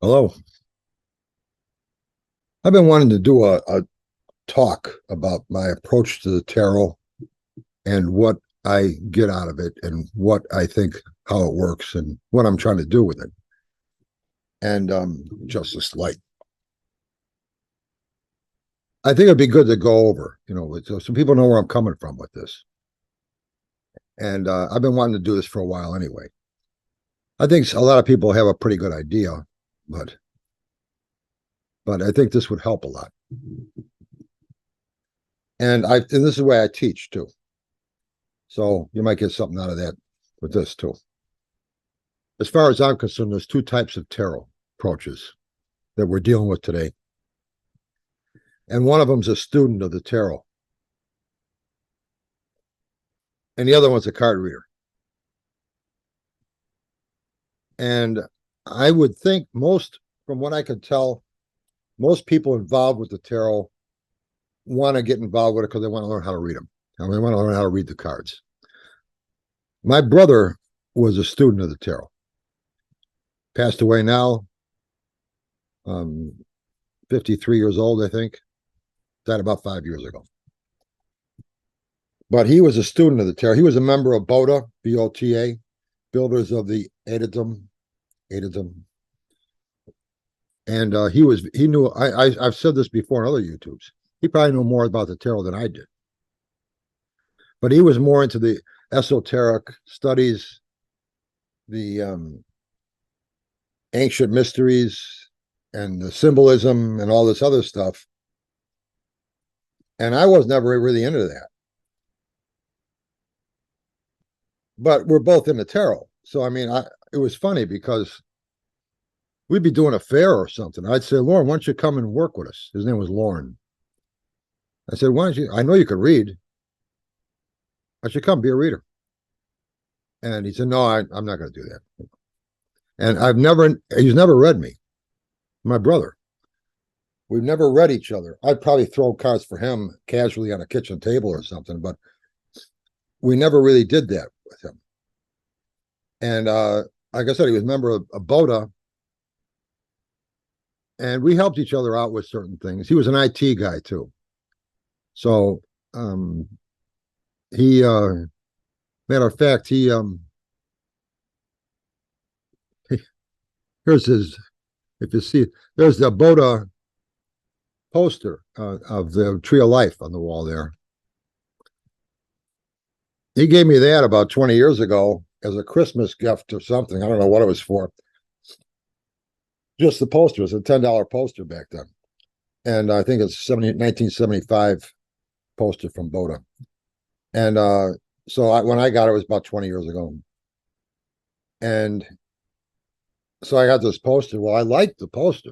Hello. I've been wanting to do a talk about my approach to the tarot and what I get out of it and what I think how it works and what I'm trying to do with it. And just a slight. I think it'd be good to go over, so people know where I'm coming from with this. And I've been wanting to do this for a while anyway. I think a lot of people have a pretty good idea, but I think this would help a lot. And this is the way I teach too. So you might get something out of that with this too. As far as I'm concerned, there's two types of tarot approaches that we're dealing with today. And one of them's a student of the tarot. And the other one's a card reader. And I would think from what I can tell, most people involved with the tarot want to get involved with it because they want to learn how to read them. And they want to learn how to read the cards. My brother was a student of the tarot. Passed away now, 53 years old, I think. Died about 5 years ago. But he was a student of the tarot. He was a member of BOTA, BOTA, Builders of the Edom. And he knew, I've said this before in other YouTubes. He probably knew more about the tarot than I did. But he was more into the esoteric studies, the ancient mysteries, and the symbolism and all this other stuff. And I was never really into that. But we're both in the tarot. So, I mean, it was funny because we'd be doing a fair or something. I'd say, Lauren, why don't you come and work with us? His name was Lauren. I said, why don't you? I know you could read. I should come be a reader. And he said, no, I'm not going to do that. And he's never read me, my brother. We've never read each other. I'd probably throw cards for him casually on a kitchen table or something, but we never really did that with him. And like I said, he was a member of BOTA, and we helped each other out with certain things. He was an IT guy too. So he matter of fact, here's his, if you see, there's the BOTA poster of the Tree of Life on the wall there. He gave me that about 20 years ago as a Christmas gift or something. I don't know what it was for. Just the poster. It was a $10 poster back then. And I think it's 1975 poster from BOTA. And so when I got it was about 20 years ago. And so I got this poster. Well, I liked the poster.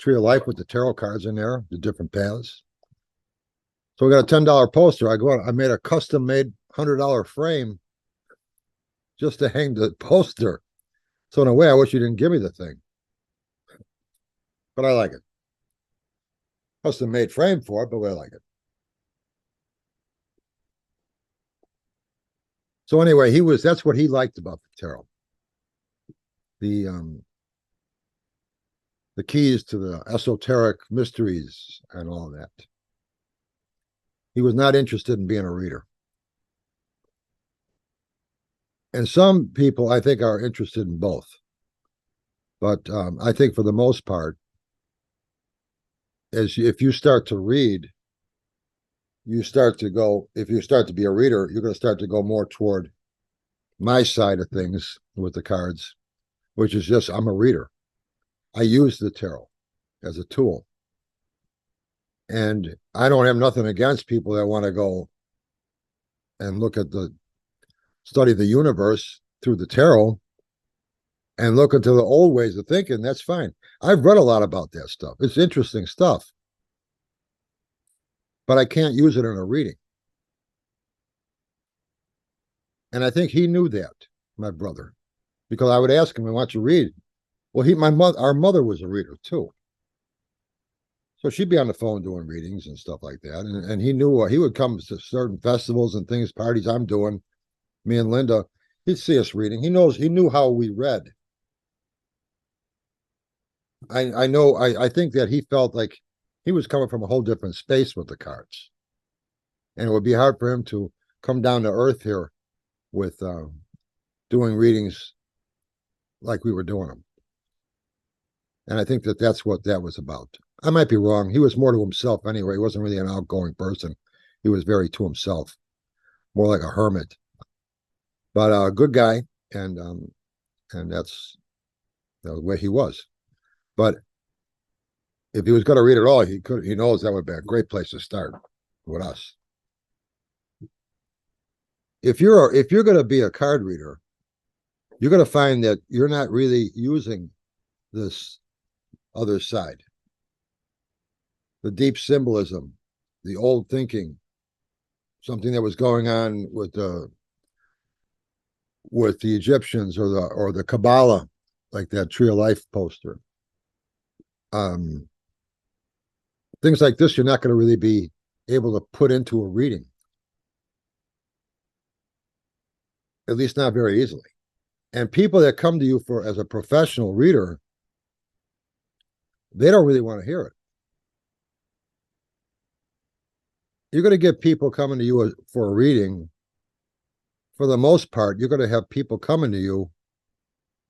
Tree of Life with the tarot cards in there, the different paths. So we got a $10 poster. I made a custom made $100 frame just to hang the poster. So in a way, I wish you didn't give me the thing. But I like it. Custom made frame for it, but I like it. So anyway, that's what he liked about the tarot. The keys to the esoteric mysteries and all that. He was not interested in being a reader. And some people, I think, are interested in both. But I think for the most part, if you start to read, if you start to be a reader, you're going to start to go more toward my side of things with the cards, which is just, I'm a reader. I use the tarot as a tool. And I don't have nothing against people that want to go and study the universe through the tarot and look into the old ways of thinking. That's fine. I've read a lot about that stuff. It's interesting stuff. But I can't use it in a reading. And I think he knew that, my brother, because I would ask him, I want you to read. Well, our mother was a reader too. So she'd be on the phone doing readings and stuff like that. And he knew he would come to certain festivals and things, parties I'm doing, me and Linda, he'd see us reading. He knew how we read. I know, I think that he felt like he was coming from a whole different space with the cards. And it would be hard for him to come down to earth here with doing readings like we were doing them. And I think that that's what that was about. I might be wrong. He was more to himself anyway. He wasn't really an outgoing person. He was very to himself, more like a hermit, but a good guy. And that's the way he was. But if he was going to read it all, he could. He knows that would be a great place to start with us. If you're going to be a card reader, you're going to find that you're not really using this other side, the deep symbolism, the old thinking, something that was going on with the Egyptians or the Kabbalah, like that Tree of Life poster. Um, Things like this, you're not going to really be able to put into a reading, at least not very easily. And people that come to you for as a professional reader, they don't really want to hear it. You're going to get people coming to you for a reading. For the most part, you're going to have people coming to you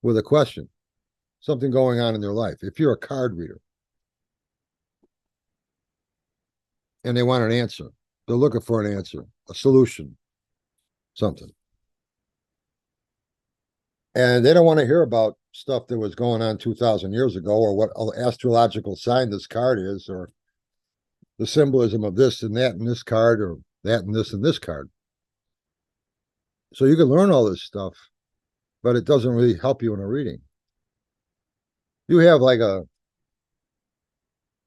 with a question, something going on in their life. If you're a card reader and they want an answer, they're looking for an answer, a solution, something. And they don't want to hear about stuff that was going on 2,000 years ago, or what astrological sign this card is, or the symbolism of this and that in this card, or that and this card. So you can learn all this stuff, but it doesn't really help you in a reading. You have like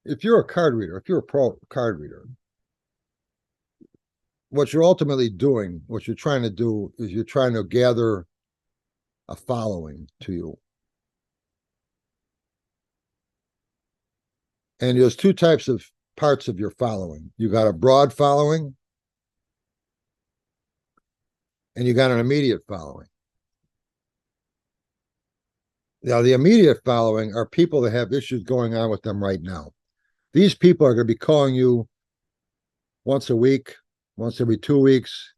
if you're a card reader, if you're a pro card reader, what you're ultimately doing, what you're trying to do is you're trying to gather a following to you. And there's two types of parts of your following. You got a broad following and you got an immediate following. Now, the immediate following are people that have issues going on with them right now. These people are going to be calling you once a week, once every 2 weeks,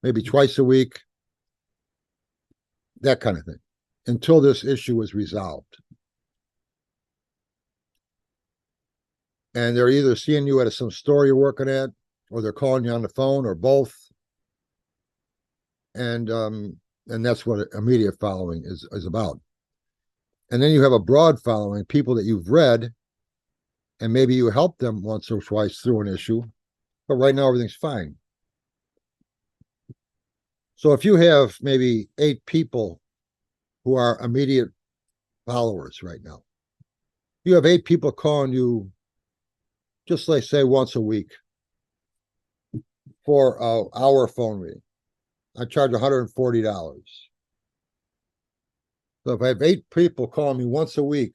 maybe twice a week, that kind of thing, until this issue is resolved. And they're either seeing you at some store you're working at, or they're calling you on the phone, or both. And that's what immediate following is about. And then you have a broad following, people that you've read, and maybe you help them once or twice through an issue, but right now everything's fine. So if you have maybe 8 people who are immediate followers right now, you have 8 people calling you, just like say once a week, for an hour phone reading. I charge $140. So if I have 8 people calling me once a week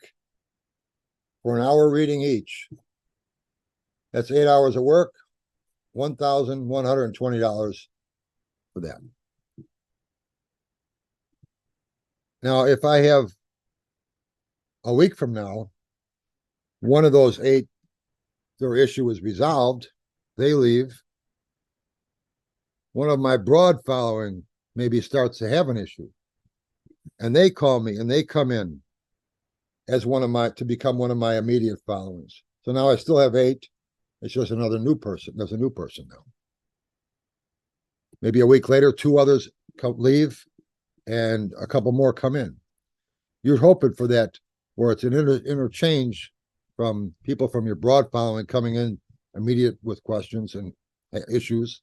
for an hour reading each, that's 8 hours of work, $1,120 for that. Now, if I have a week from now, one of those 8, their issue is resolved, they leave. One of my broad following maybe starts to have an issue, and they call me and they come in as to become one of my immediate followings. So now I still have 8. It's just another new person. There's a new person now. Maybe a week later, 2 others leave and a couple more come in. You're hoping for that, where it's an interchange from people from your broad following coming in immediate with questions and issues.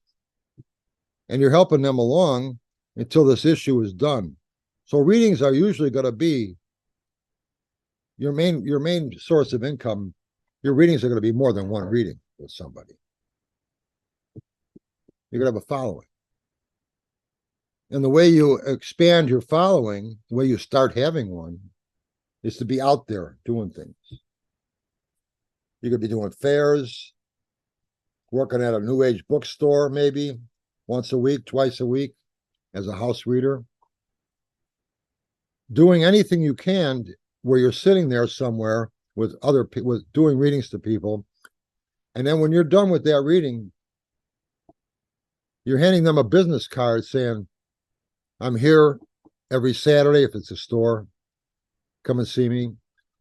And you're helping them along until this issue is done. So readings are usually going to be your main source of income. Your readings are going to be more than one reading with somebody. You're going to have a following. And the way you expand your following, the way you start having one, is to be out there doing things. You could be doing fairs, working at a new age bookstore, maybe once a week, twice a week, as a house reader. Doing anything you can where you're sitting there somewhere with other with doing readings to people. And then when you're done with that reading, you're handing them a business card saying, I'm here every Saturday if it's a store. Come and see me.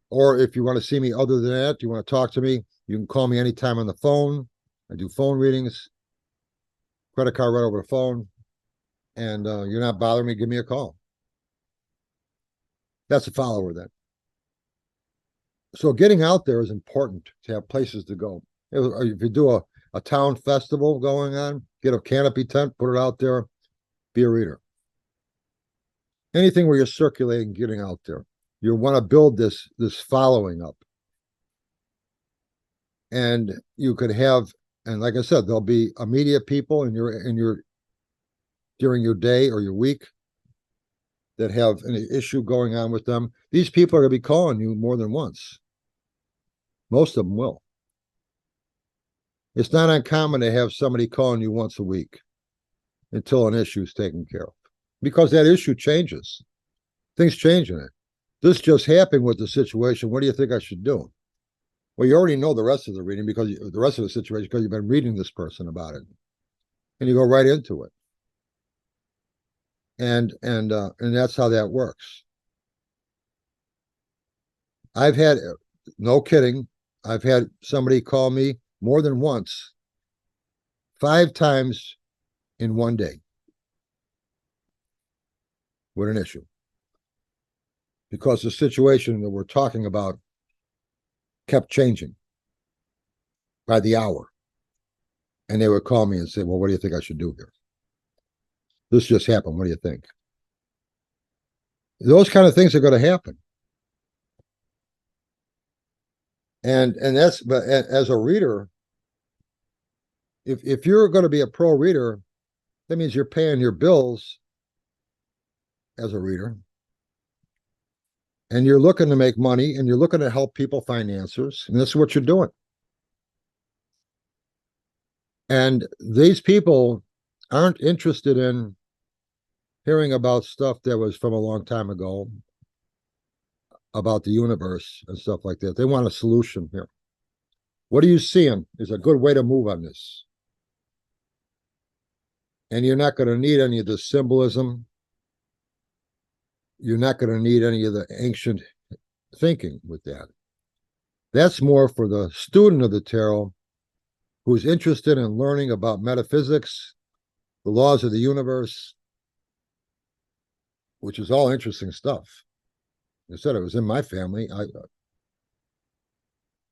Or if you want to see me other than that, you want to talk to me, you can call me anytime on the phone. I do phone readings, credit card right over the phone. And you're not bothering me, give me a call. That's a follower then. So getting out there is important to have places to go. If you do a town festival going on, get a canopy tent, put it out there, be a reader. Anything where you're circulating, getting out there. You want to build this following up. And you could have, and like I said, there'll be immediate people in your during your day or your week that have an issue going on with them. These people are going to be calling you more than once. Most of them will. It's not uncommon to have somebody calling you once a week until an issue is taken care of, because that issue changes. Things change in it. This just happened with the situation. What do you think I should do? Well, you already know the rest of the reading because the rest of the situation because you've been reading this person about it, and you go right into it. And that's how that works. I've had, no kidding, I've had somebody call me more than once, 5 times in one day with an issue, because the situation that we're talking about kept changing by the hour. And they would call me and say, well, what do you think I should do here? This just happened. What do you think? Those kind of things are going to happen. And that's, but as a reader, if you're going to be a pro reader, that means you're paying your bills as a reader. And you're looking to make money, and you're looking to help people find answers. And that's what you're doing. And these people aren't interested in hearing about stuff that was from a long time ago, about the universe and stuff like that. They want a solution here. What are you seeing is a good way to move on this. And you're not going to need any of the symbolism. You're not going to need any of the ancient thinking with that. That's more for the student of the tarot who's interested in learning about metaphysics, the laws of the universe, which is all interesting stuff. I said it was in my family,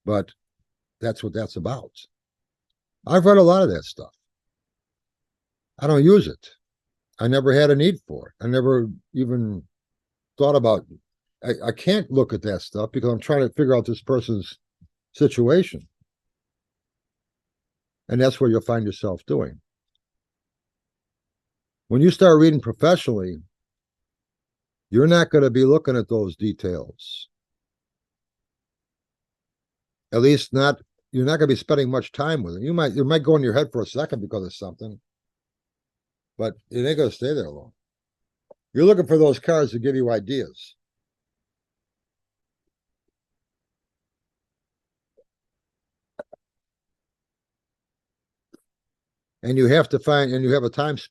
but that's what that's about. I've read a lot of that stuff. I don't use it. I never had a need for it. I never even thought about it. I can't look at that stuff because I'm trying to figure out this person's situation. And that's where you'll find yourself doing. When you start reading professionally, you're not going to be looking at those details. At least not, you're not going to be spending much time with it. It might go in your head for a second because of something, but it ain't going to stay there long. You're looking for those cards to give you ideas. And you have to find, and you have a times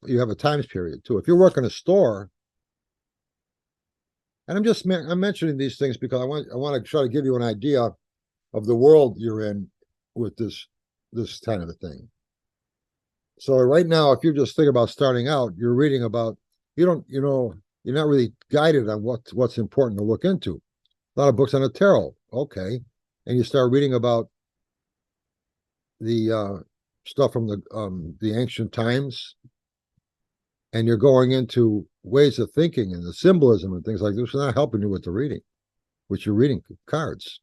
period too. If you're working a store, and I'm mentioning these things because I want to try to give you an idea of the world you're in with this kind of a thing. So right now, if you're just thinking about starting out, you're reading about, you're not really guided on what's important to look into. A lot of books on the tarot, okay, and you start reading about the stuff from the ancient times, and you're going into ways of thinking and the symbolism and things like this. It's not helping you with the reading, which you're reading cards,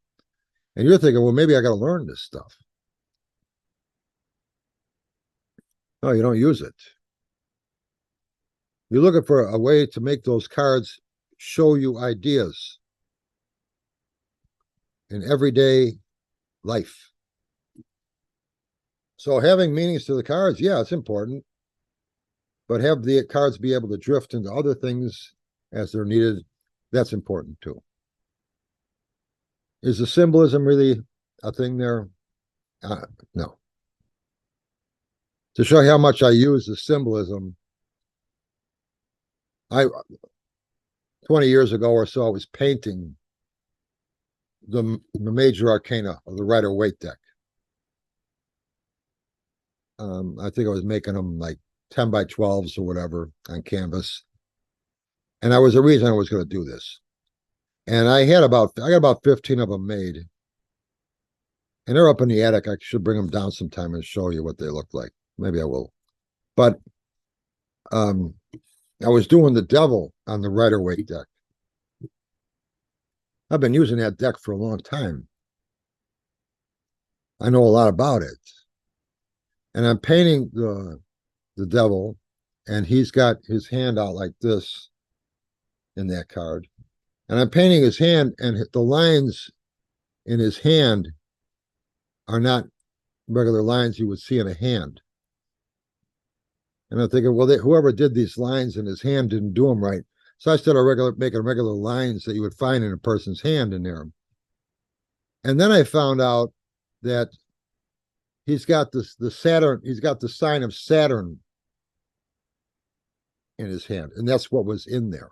and you're thinking, well, maybe I got to learn this stuff. No, you don't use it. You're looking for a way to make those cards show you ideas in everyday life. So having meanings to the cards, yeah, it's important. But have the cards be able to drift into other things as they're needed, that's important too. Is the symbolism really a thing there? No. To show you how much I use the symbolism, I 20 years ago or so, I was painting the major arcana of the Rider-Waite deck. I think I was making them like 10 by 12s or whatever on canvas. And that was the reason I was going to do this. And I got about 15 of them made. And they're up in the attic. I should bring them down sometime and show you what they look like. Maybe I will. But I was doing the devil on the Rider-Waite deck. I've been using that deck for a long time. I know a lot about it. And I'm painting the devil, and he's got his hand out like this in that card. And I'm painting his hand, and the lines in his hand are not regular lines you would see in a hand. And I'm thinking, well, whoever did these lines in his hand didn't do them right. So I started making regular lines that you would find in a person's hand in there. And then I found out that he's got the Saturn, he's got the sign of Saturn in his hand, and that's what was in there.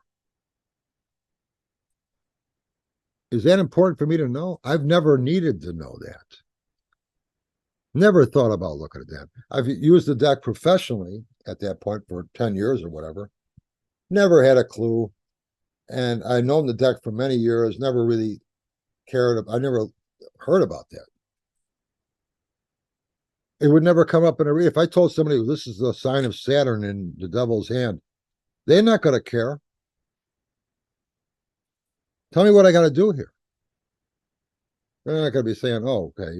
Is that important for me to know? I've never needed to know that. Never thought about looking at that. I've used the deck professionally at that point for 10 years or whatever. Never had a clue. And I've known the deck for many years, never really cared. I never heard about that. It would never come up in a read. If I told somebody this is the sign of Saturn in the devil's hand, they're not going to care. Tell me what I got to do here. They're not going to be saying, "Oh, okay,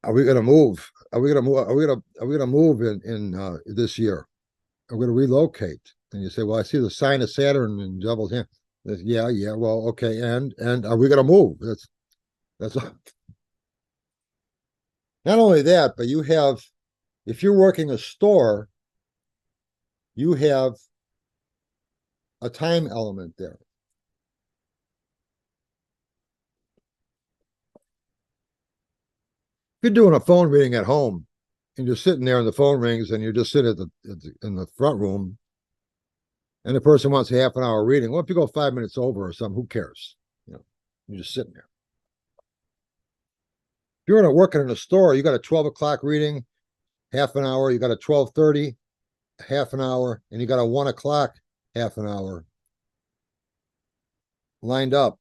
are we going to move? Are we going to move? Are we going to move in this year? Are we going to relocate?" And you say, "Well, I see the sign of Saturn in devil's hand." Yeah. Well, okay, and are we going to move? That's all. Not only that, but you have, if you're working a store, you have a time element there. If you're doing a phone reading at home and you're sitting there and the phone rings and you're just sitting in the front room and the person wants a half an hour reading, well, if you go 5 minutes over or something, who cares? You're just sitting there. If you're working in a store, you got a 12 o'clock reading, half an hour, you got a 12:30, half an hour, and you got a 1 o'clock, half an hour lined up.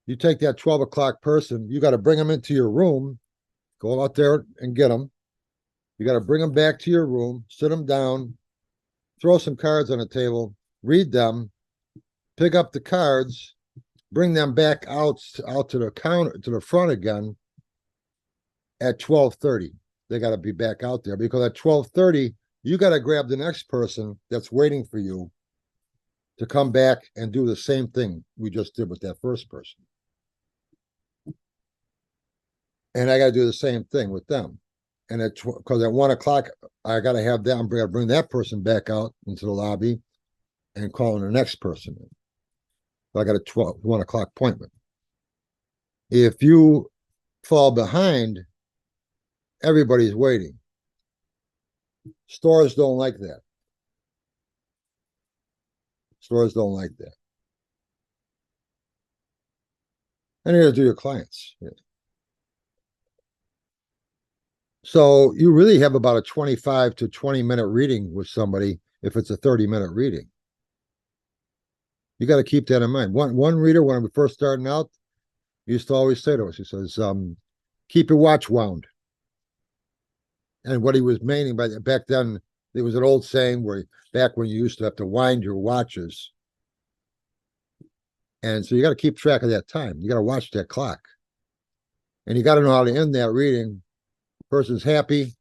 You take that 12 o'clock person, you got to bring them into your room, go out there and get them. You got to bring them back to your room, sit them down, throw some cards on the table, read them, pick up the cards, bring them back out to the counter, to the front again at 12:30. They got to be back out there because at 12:30, you got to grab the next person that's waiting for you to come back and do the same thing we just did with that first person. And I got to do the same thing with them. And because at 1 o'clock, I got to have them, I'm going to bring that person back out into the lobby and call in the next person. So I got a 1 o'clock appointment. If you fall behind, everybody's waiting. Stores don't like that. Stores don't like that. And you're going to do your clients. Yeah. So you really have about a 25 to 20-minute reading with somebody if it's a 30-minute reading. You got to keep that in mind. One reader, when we were first starting out, used to always say to us, he says, keep your watch wound. And what he was meaning by that, back then, there was an old saying where back when you used to have to wind your watches. And so you got to keep track of that time. You got to watch that clock. And you got to know how to end that reading. Person's happy,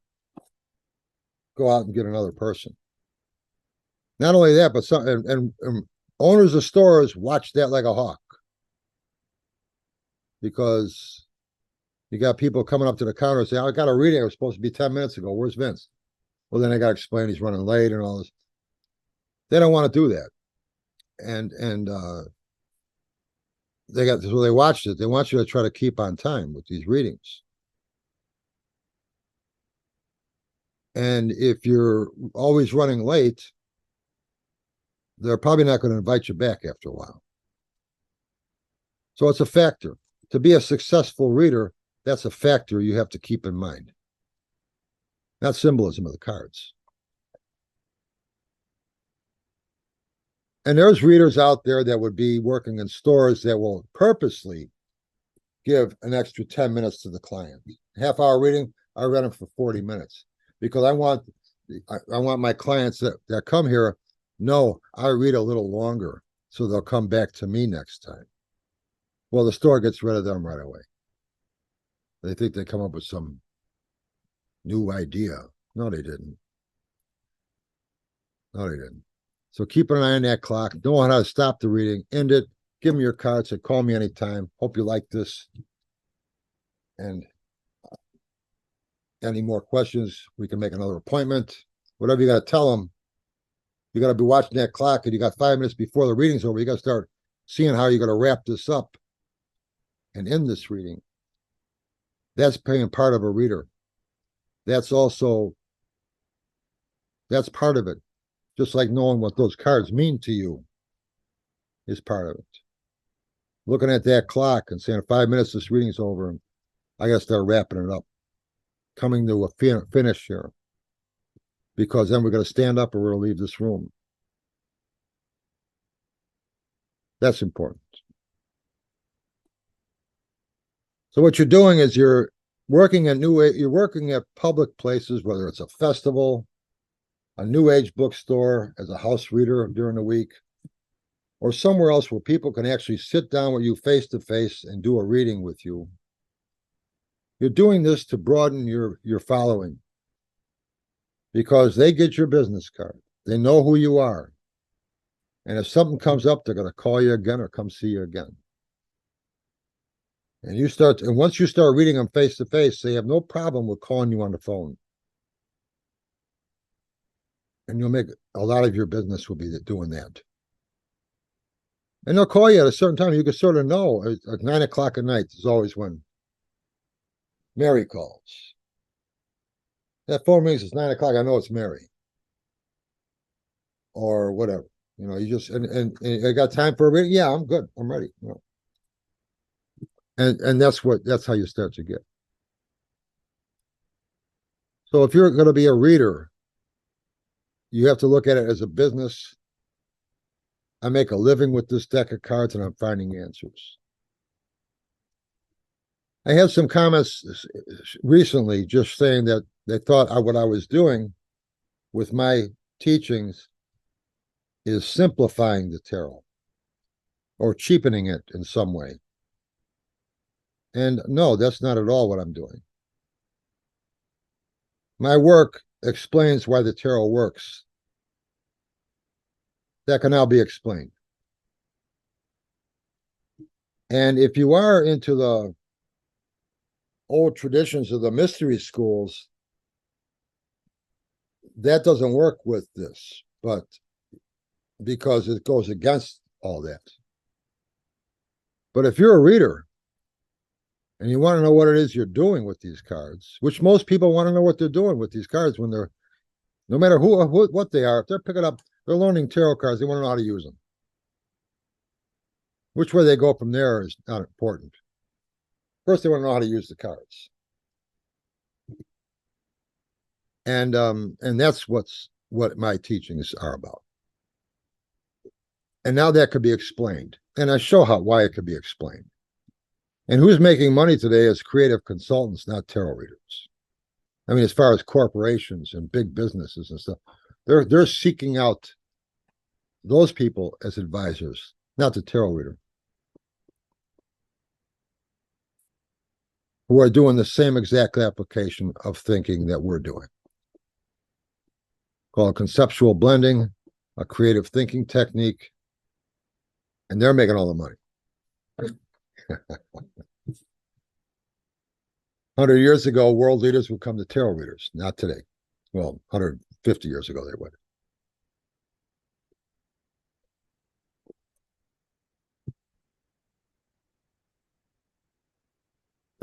go out and get another person. Not only that, but and owners of stores watch that like a hawk, because you got people coming up to the counter and saying, "I got a reading. It was supposed to be 10 minutes ago. Where's Vince?" Well, then I got to explain he's running late and all this. They don't want to do that. And so they watched it. They want you to try to keep on time with these readings. And if you're always running late, they're probably not going to invite you back after a while. So it's a factor. To be a successful reader, that's a factor you have to keep in mind. Not symbolism of the cards. And there's readers out there that would be working in stores that will purposely give an extra 10 minutes to the client. Half-hour reading, I read them for 40 minutes because I want my clients that come here know I read a little longer so they'll come back to me next time. Well, the store gets rid of them right away. They think they come up with some new idea. No, they didn't. No, they didn't. So keep an eye on that clock. Know how to stop the reading, end it, give them your card, say, call me anytime. Hope you like this. And any more questions, we can make another appointment. Whatever you got to tell them, you got to be watching that clock, and you got 5 minutes before the reading's over. You got to start seeing how you're going to wrap this up and end this reading. That's being part of a reader. That's part of it. Just like knowing what those cards mean to you is part of it. Looking at that clock and saying 5 minutes, this reading's over, and I got to start wrapping it up. Coming to a finish here. Because then we're going to stand up or we're going to leave this room. That's important. So what you're doing is you're working at public places, whether it's a festival, a New Age bookstore, as a house reader during the week, or somewhere else where people can actually sit down with you face to face and do a reading with you. You're doing this to broaden your following because they get your business card. They know who you are. And if something comes up, they're going to call you again or come see you again. And once you start reading them face to face, they have no problem with calling you on the phone. And you'll make a lot of your business will be doing that. And they'll call you at a certain time. You can sort of know at 9 o'clock at night is always when Mary calls. That phone rings, it's 9 o'clock. I know it's Mary. Or whatever. You know, you just and I got time for a reading. Yeah, I'm good. I'm ready. You know. And that's how you start to get. So if you're going to be a reader, you have to look at it as a business. I make a living with this deck of cards and I'm finding answers. I had some comments recently just saying that they thought what I was doing with my teachings is simplifying the tarot or cheapening it in some way. And no, that's not at all what I'm doing. My work explains why the tarot works. That can now be explained. And if you are into the old traditions of the mystery schools, that doesn't work with this, but because it goes against all that. But if you're a reader and you want to know what it is you're doing with these cards, which most people want to know what they're doing with these cards when they're, no matter what they are, if they're picking up, they're learning tarot cards, they want to know how to use them. Which way they go from there is not important. First, they want to know how to use the cards. And that's what my teachings are about. And now that could be explained. And I show why it could be explained. And who's making money today is creative consultants, not tarot readers. I mean, as far as corporations and big businesses and stuff, they're seeking out those people as advisors, not the tarot reader, who are doing the same exact application of thinking that we're doing. Called conceptual blending, a creative thinking technique, and they're making all the money. 100 years ago, world leaders would come to tarot readers, not today. Well, 150 years ago, they would.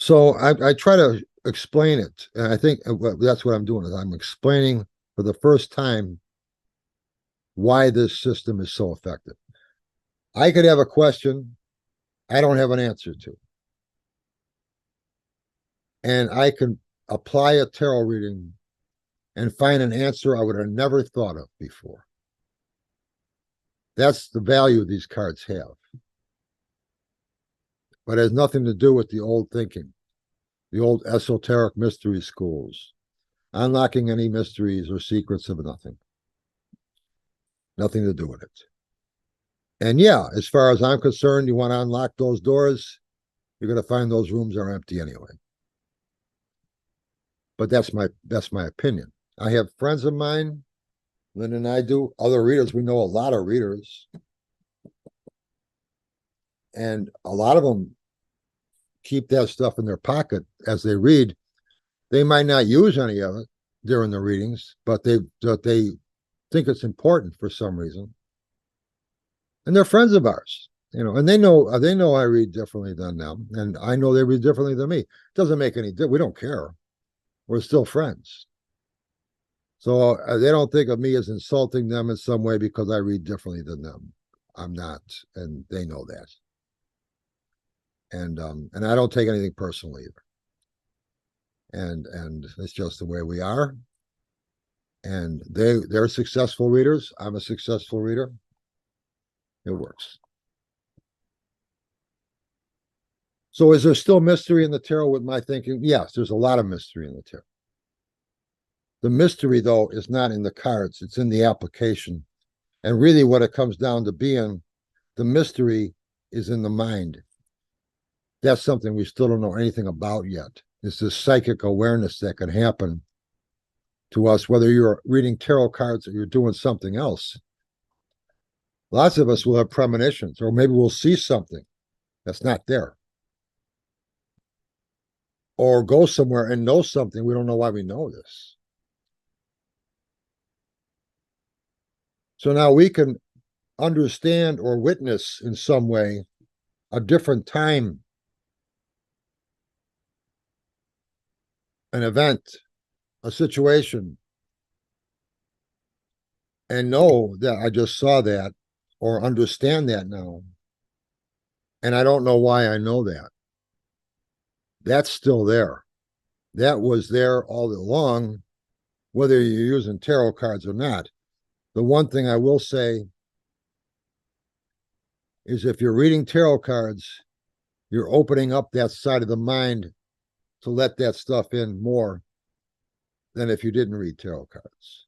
So I try to explain it, and I think that's what I'm doing is I'm explaining for the first time why this system is so effective. I could have a question I don't have an answer to, and I can apply a tarot reading and find an answer I would have never thought of before. That's the value these cards have. But it has nothing to do with the old thinking, the old esoteric mystery schools, unlocking any mysteries or secrets of nothing. Nothing to do with it. And yeah, as far as I'm concerned, you want to unlock those doors, you're going to find those rooms are empty anyway. But that's my opinion. I have friends of mine, Lynn and I do, other readers. We know a lot of readers. And a lot of them keep that stuff in their pocket as they read. They might not use any of it during the readings, but they think it's important for some reason. And they're friends of ours, and they know I read differently than them, and I know they read differently than me. It doesn't make any difference. We don't care. We're still friends. So they don't think of me as insulting them in some way because I read differently than them. I'm not, and they know that. And I don't take anything personally either. And it's just the way we are. And they're successful readers. I'm a successful reader. It works. So is there still mystery in the tarot with my thinking? Yes, there's a lot of mystery in the tarot. The mystery, though, is not in the cards. It's in the application. And really what it comes down to being, the mystery is in the mind. That's something we still don't know anything about yet. It's this psychic awareness that can happen to us, whether you're reading tarot cards or you're doing something else. Lots of us will have premonitions, or maybe we'll see something that's not there. Or go somewhere and know something. We don't know why we know this. So now we can understand or witness in some way a different time, an event, a situation, and know that I just saw that or understand that now. And I don't know why I know that. That's still there. That was there all along, whether you're using tarot cards or not. The one thing I will say is if you're reading tarot cards, you're opening up that side of the mind to let that stuff in more than if you didn't read tarot cards.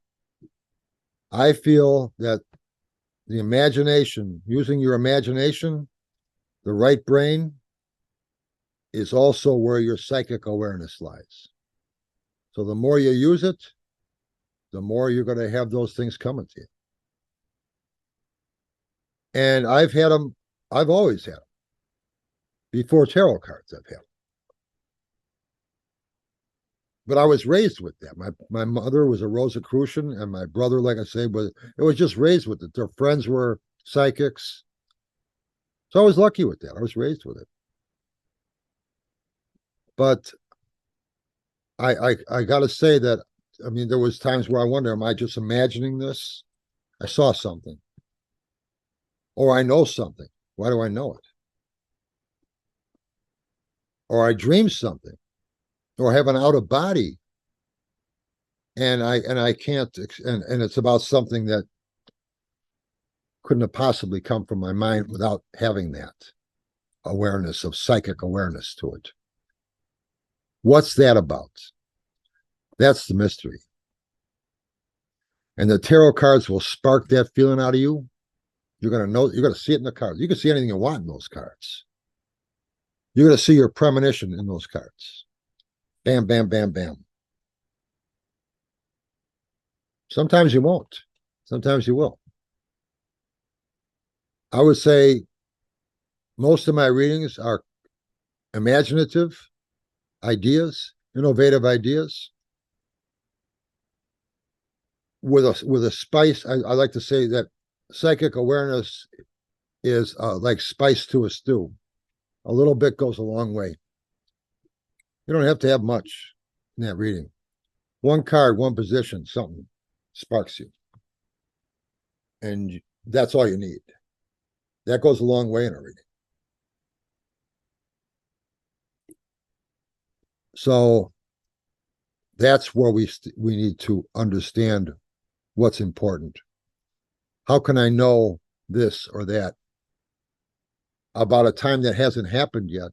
I feel that the imagination, using your imagination, the right brain, is also where your psychic awareness lies. So the more you use it, the more you're going to have those things coming to you. And I've had them, I've always had them. Before tarot cards, I've had them. But I was raised with that. My mother was a Rosicrucian, and my brother, like I say, was just raised with it. Their friends were psychics. So I was lucky with that. I was raised with it. But I got to say that, I mean, there was times where I wonder, am I just imagining this? I saw something. Or I know something. Why do I know it? Or I dreamed something. Or have an out of body. And I can't, and it's about something that couldn't have possibly come from my mind without having that awareness of psychic awareness to it. What's that about? That's the mystery. And the tarot cards will spark that feeling out of you. You're going to know, you're going to see it in the cards. You can see anything you want in those cards. You're going to see your premonition in those cards. Bam, bam, bam, bam. Sometimes you won't. Sometimes you will. I would say most of my readings are imaginative ideas, innovative ideas, with a spice. I like to say that psychic awareness is like spice to a stew. A little bit goes a long way. You don't have to have much in that reading. One card, one position, something sparks you. And that's all you need. That goes a long way in a reading. So that's where we need to understand what's important. How can I know this or that about a time that hasn't happened yet?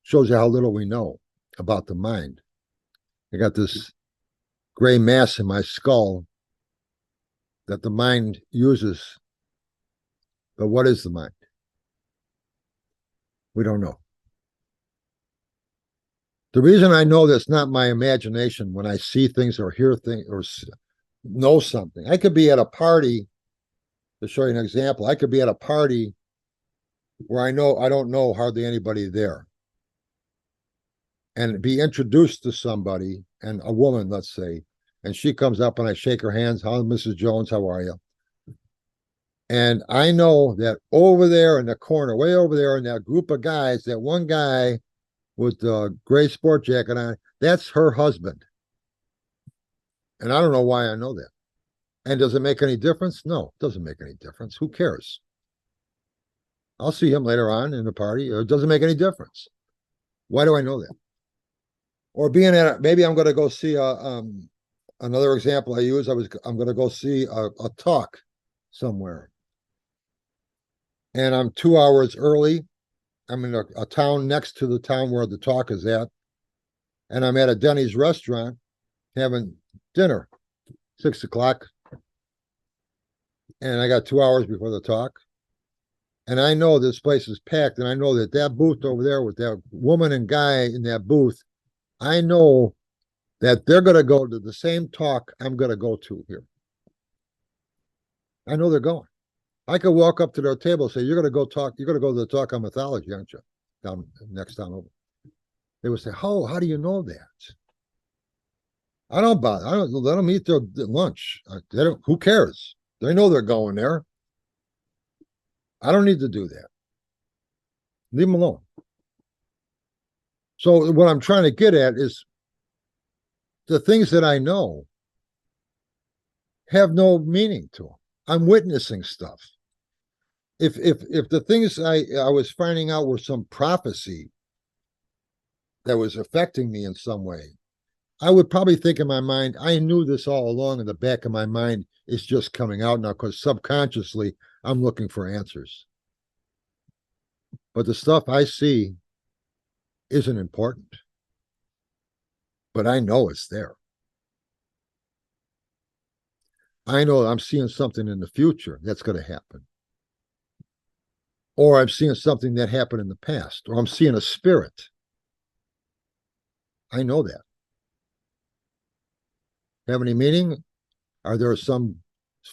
Shows you how little we know about the mind. I got this gray mass in my skull that the mind uses. But what is the mind? We don't know. The reason I know that's not my imagination when I see things or hear things or know something. I could be at a party, to show you an example, I could be at a party where I don't know hardly anybody there, and be introduced to somebody, and a woman, let's say, and she comes up and I shake her hands. How, Mrs. Jones, how are you? And I know that over there in the corner, way over there in that group of guys, that one guy with the gray sport jacket on, that's her husband. And I don't know why I know that. And does it make any difference? No, it doesn't make any difference. Who cares? I'll see him later on in the party. It doesn't make any difference. Why do I know that? Or being at maybe I'm going to go see another example I use. I'm going to go see a talk somewhere, and I'm 2 hours early. I'm in a town next to the town where the talk is at, and I'm at a Denny's restaurant having dinner, 6 o'clock, and I got 2 hours before the talk, and I know this place is packed, and I know that booth over there with that woman and guy in that booth, I know that they're going to go to the same talk I'm going to go to here. I know they're going. I could walk up to their table and say, you're going to go to the talk on mythology, aren't you? Down next town over. They would say, oh, how do you know that? I don't bother. I don't let them eat their lunch. Who cares? They know they're going there. I don't need to do that. Leave them alone. So what I'm trying to get at is the things that I know have no meaning to them. I'm witnessing stuff. If the things I was finding out were some prophecy that was affecting me in some way, I would probably think in my mind, I knew this all along. In the back of my mind, it's just coming out now because subconsciously I'm looking for answers. But the stuff I see isn't important. But I know it's there. I know I'm seeing something in the future that's going to happen. Or I'm seeing something that happened in the past. Or I'm seeing a spirit. I know that. Have any meaning? Are there some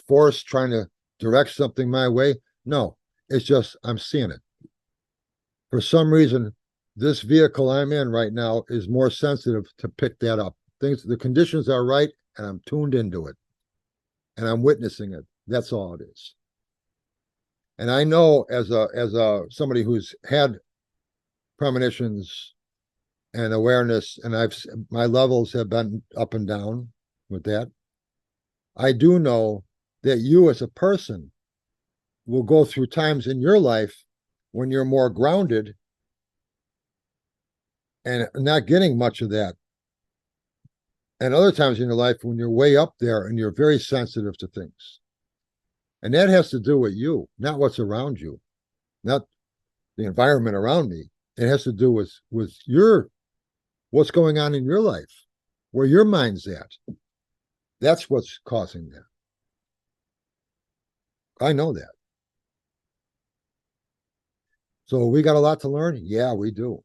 force trying to direct something my way? No, it's just I'm seeing it. For some reason, this vehicle I'm in right now is more sensitive to pick that up. The conditions are right, and I'm tuned into it, and I'm witnessing it. That's all it is. And I know as somebody who's had premonitions and awareness, and my levels have been up and down with that. I do know that you as a person will go through times in your life when you're more grounded and not getting much of that. And other times in your life when you're way up there and you're very sensitive to things. And that has to do with you, not what's around you, not the environment around me. It has to do with what's going on in your life, where your mind's at. That's what's causing that. I know that. So we got a lot to learn? Yeah, we do.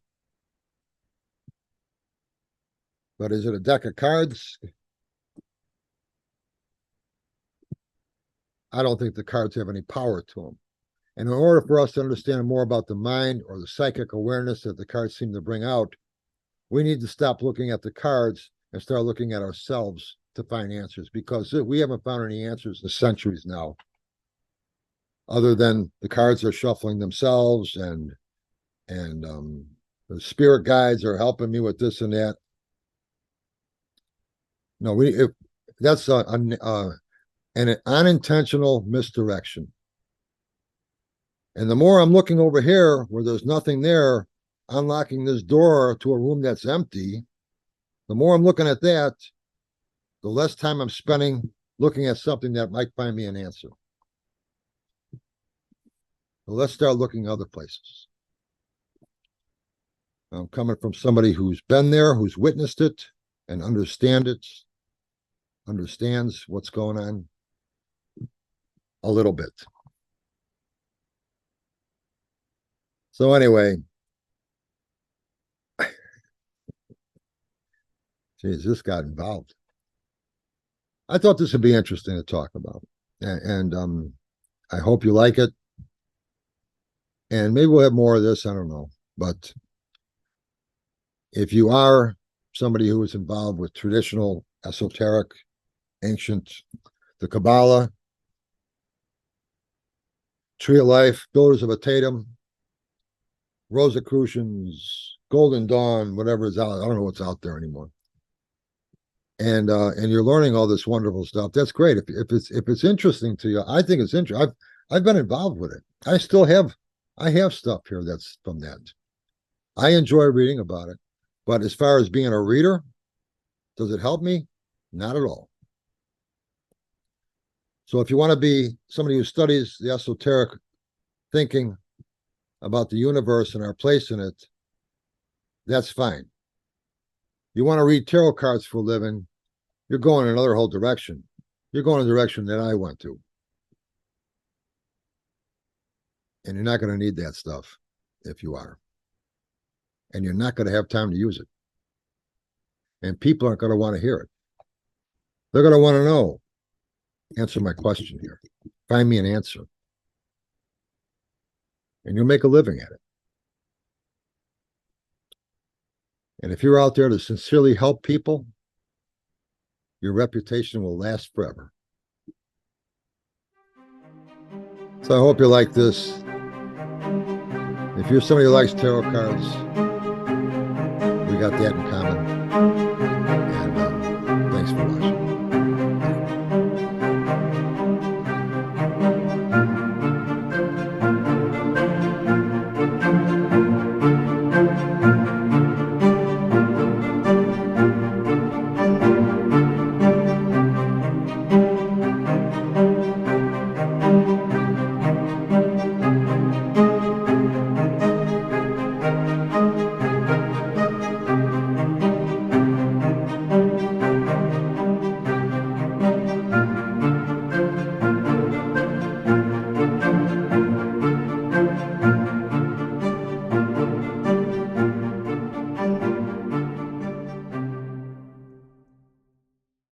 But is it a deck of cards? I don't think the cards have any power to them. And in order for us to understand more about the mind or the psychic awareness that the cards seem to bring out, we need to stop looking at the cards and start looking at ourselves to find answers, because we haven't found any answers in centuries now, other than the cards are shuffling themselves and The spirit guides are helping me with this and that. No, that's an unintentional misdirection. And the more I'm looking over here where there's nothing there, unlocking this door to a room that's empty, the more I'm looking at that, the less time I'm spending looking at something that might find me an answer. So let's start looking other places. I'm coming from somebody who's been there, who's witnessed it, and understands what's going on a little bit. So anyway, geez, this got involved. I thought this would be interesting to talk about, and I hope you like it. And maybe we'll have more of this. I don't know, but if you are somebody who is involved with traditional, esoteric, ancient, the Kabbalah, Tree of Life, Builders of a Tatum, Rosicrucians, Golden Dawn, whatever is out, I don't know what's out there anymore. And you're learning all this wonderful stuff. That's great. If it's interesting to you, I think it's interesting. I've been involved with it. I have stuff here that's from that. I enjoy reading about it. But as far as being a reader, does it help me? Not at all. So if you want to be somebody who studies the esoteric thinking about the universe and our place in it, that's fine. You want to read tarot cards for a living, you're going in another whole direction. You're going in the direction that I went to. And you're not going to need that stuff if you are. And you're not going to have time to use it. And people aren't going to want to hear it. They're going to want to know. Answer my question here. Find me an answer. And you'll make a living at it. And if you're out there to sincerely help people, your reputation will last forever. So I hope you like this. If you're somebody who likes tarot cards, we got that in common.